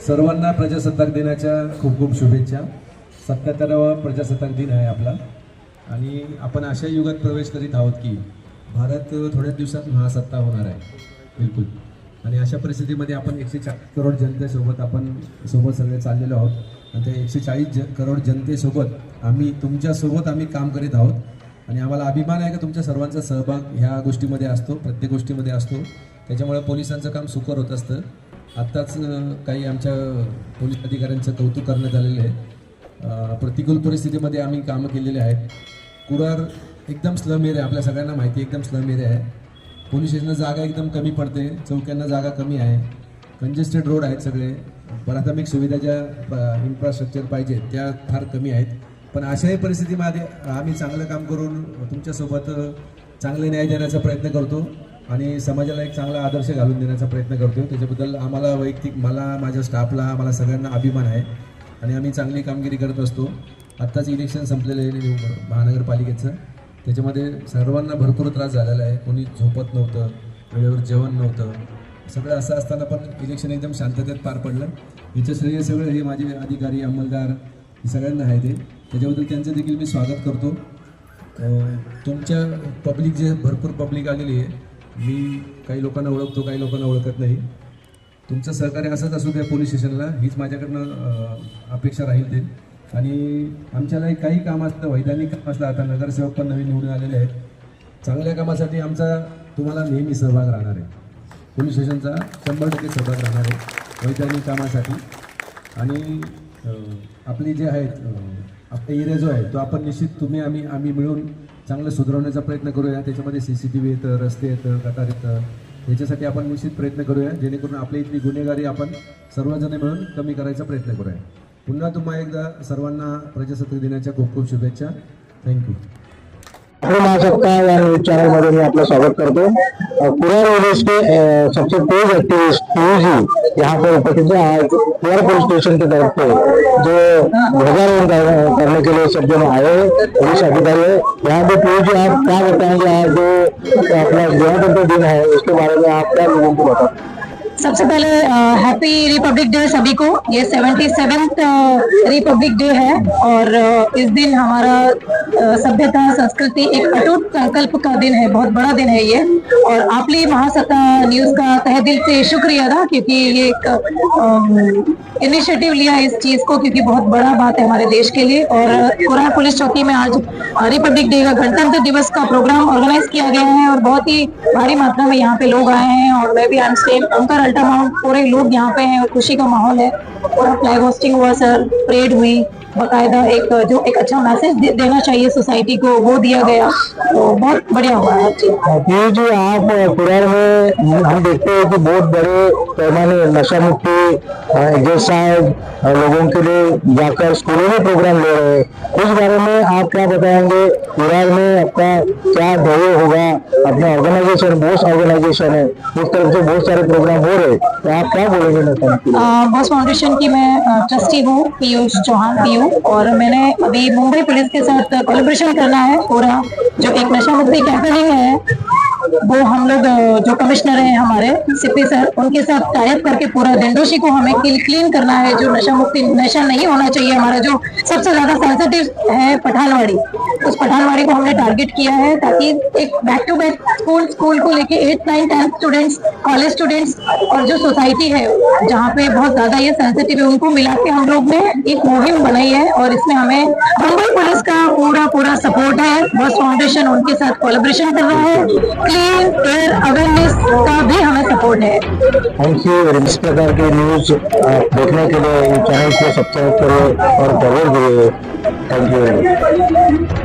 सर्वांना प्रजासत्ताक दिनाच्या खूप खूप शुभेच्छा। 77वा प्रजासत्ताक दिन आहे आपला आणि आपण अशा युगात प्रवेश करीत आहोत की भारत थोड्याच दिवसात महासत्ता होणार आहे। बिलकुल। आणि अशा परिस्थितीमध्ये आपण 140 करोड जनतेसोबत आपण सगळे चाललेलो आहोत आणि त्या 140 करोड जनतेसोबत तुमच्यासोबत आम्ही काम करीत आहोत आणि आम्हाला अभिमान आहे की तुमच्या सर्वांचा सहभाग ह्या गोष्टीमध्ये असतो, प्रत्येक गोष्टीमध्ये असतो। त्याच्यामुळे पोलिसांचं काम सुकर होत असतं। आत्ताच काही आमच्या पोलीस अधिकाऱ्यांचं कौतुक करण्यात आलेलं आहे। प्रतिकूल परिस्थितीमध्ये आम्ही कामं केलेले आहेत। कुडाळ एकदम स्लम एरिया, आपल्या सगळ्यांना माहिती एकदम स्लम एरिया आहे। पोलीस स्टेशनला जागा एकदम कमी पडते, चौक्यांना जागा कमी आहे, कंजेस्टेड रोड आहेत, सगळे प्राथमिक सुविधा ज्या इन्फ्रास्ट्रक्चर पाहिजे त्या फार कमी आहेत। पण अशाही परिस्थितीमध्ये आम्ही चांगलं काम करून तुमच्यासोबत चांगले न्याय देण्याचा प्रयत्न करतो आणि समाजाला एक चांगला आदर्श घालून देण्याचा प्रयत्न करतो। त्याच्याबद्दल आम्हाला वैयक्तिक, मला, माझ्या स्टाफला, आम्हाला सगळ्यांना अभिमान आहे आणि आम्ही चांगली कामगिरी करत असतो। आत्ताच इलेक्शन संपलेलं आहे महानगरपालिकेचं, त्याच्यामध्ये सर्वांना भरपूर त्रास झालेला आहे। कोणी झोपत नव्हतं, वेळेवर जेवण नव्हतं, सगळं असं असताना पण इलेक्शन एकदम शांततेत पार पडलं। याचं श्रेय सगळं हे माझे अधिकारी, अंमलदार सगळ्यांना आहे ते, त्याच्याबद्दल त्यांचं देखील मी स्वागत करतो। तुमच्या पब्लिक जे भरपूर पब्लिक आलेली आहे, मी काही लोकांना ओळखतो, काही लोकांना ओळखत नाही। तुमचं सहकार्य असंच असू द्या पोलीस स्टेशनला, हीच माझ्याकडनं अपेक्षा राहील ते। आणि आमच्याला काही काम असतं, वैधानिक काम असतं, आता नगरसेवक पण नवीन निवडून आलेले आहेत। चांगल्या कामासाठी आमचा तुम्हाला नेहमी सहभाग राहणार आहे, पोलीस स्टेशनचा 100% सहभाग राहणार आहे वैधानिक कामासाठी। आणि आपली जे आहेत आपला एरिया जो आहे तो आपण निश्चित आम्ही मिळून चांगलं सुधारवण्याचा प्रयत्न करूया। त्याच्यामध्ये CCTV येतं, रस्ते येतं, गटार येतं, याच्यासाठी आपण निश्चित प्रयत्न करूया, जेणेकरून आपल्या इथली गुन्हेगारी आपण सर्वजण मिळून कमी करायचा प्रयत्न करूया। पुन्हा तुम्हा एकदा सर्वांना प्रजासत्ताक दिनाच्या खूप खूप शुभेच्छा। थँक्यू। महासत्ता या न्यूज चैनल में मैं आपका स्वागत करता हूँ। कुडाळ विलेज के सबसे तेज एक्टिविस्ट जी यहाँ पर उपस्थित है। आज कुडाळ पुलिस स्टेशन की तरफ से जो ध्वजारोहण करने के लिए सब जन आए हैं, पुलिस अधिकारी है यहाँ पे। पीयू जी, आप क्या बताएंगे आज जो अपना गणतंत्र दिन है उसके बारे में आप क्या लोगों को बताएं? सबसे पहले हैप्पी रिपब्लिक डे सभी को। ये 77th रिपब्लिक डे है और इस दिन हमारा सभ्यता, संस्कृति, एक अटूट संकल्प का दिन है, बहुत बड़ा दिन है ये। और आपली महासत्ता न्यूज का तहे दिल से शुक्रिया था, क्योंकि ये एक इनिशिएटिव लिया इस चीज को, क्योंकि बहुत बड़ा बात है हमारे देश के लिए। और कुडाळ पुलिस चौकी में आज रिपब्लिक डे का, गणतंत्र दिवस का प्रोग्राम ऑर्गेनाइज किया गया है और बहुत ही भारी मात्रा में यहाँ पे लोग आए हैं। और मैं भी अंकर अल्ट्रामाउंट पूरे लोग यहाँ पे हैं और खुशी का माहौल है। पूरा फ्लैग होस्टिंग हुआ सर, परेड हुई, बकायदा एक अच्छा मैसेज देना चाहिए सोसाइटी को, वो दिया गया, तो बहुत बढ़िया हुआ है। पीयू जी, आप कुडाळ में हम देखते हैं कि बहुत बड़े पैमाने नशा मुक्ति एक्सरसाइज लोगों के लिए जाकर स्कूलों में प्रोग्राम ले रहे हैं। उस बारे में आप क्या बताएंगे? कुडाळ में आपका क्या ध्येय होगा? अपना ऑर्गेनाइजेशन, बॉस ऑर्गेनाइजेशन है, उस तरफ से बहुत सारे प्रोग्राम हो रहे, तो आप क्या बोलेंगे नशा? बॉस फाउंडेशन की मैं ट्रस्टी हूँ, पीयूष चौहान पीयू, और मैंने अभी मुंबई पुलिस के साथ कोलैबोरेशन करना है। पूरा जो एक नशा मुक्ति कैंपेनिंग है वो हम लोग जो कमिश्नर हैं हमारे सिप्पी सर, उनके साथ टाइप करके पूरा दिंडोशी को हमें क्लीन करना है। जो नशा मुक्ति, नशा नहीं होना चाहिए, हमारा जो सबसे ज्यादा सेंसिटिव है पठानवाड़ी, उस पठानवाड़ी को हमने टारगेट किया है, ताकि एक बैक टू बैक स्कूल को लेके 8th 9th 10th students, college students और जो सोसाइटी है जहाँ पे बहुत ज्यादा ये सेंसिटिव है, उनको मिला के हम लोग ने एक मुहिम बनाई है। और इसमें हमें मुंबई पुलिस का पूरा सपोर्ट है। बॉस फाउंडेशन उनके साथ कोलैबोरेशन कर रहा है। क्लीन एयर अवेयरनेस का भी हमें सपोर्ट है। Thank you. इस प्रकार की न्यूज देखने के लिए चैनल को सब्सक्राइब करो और फॉलो करिए। Thank you.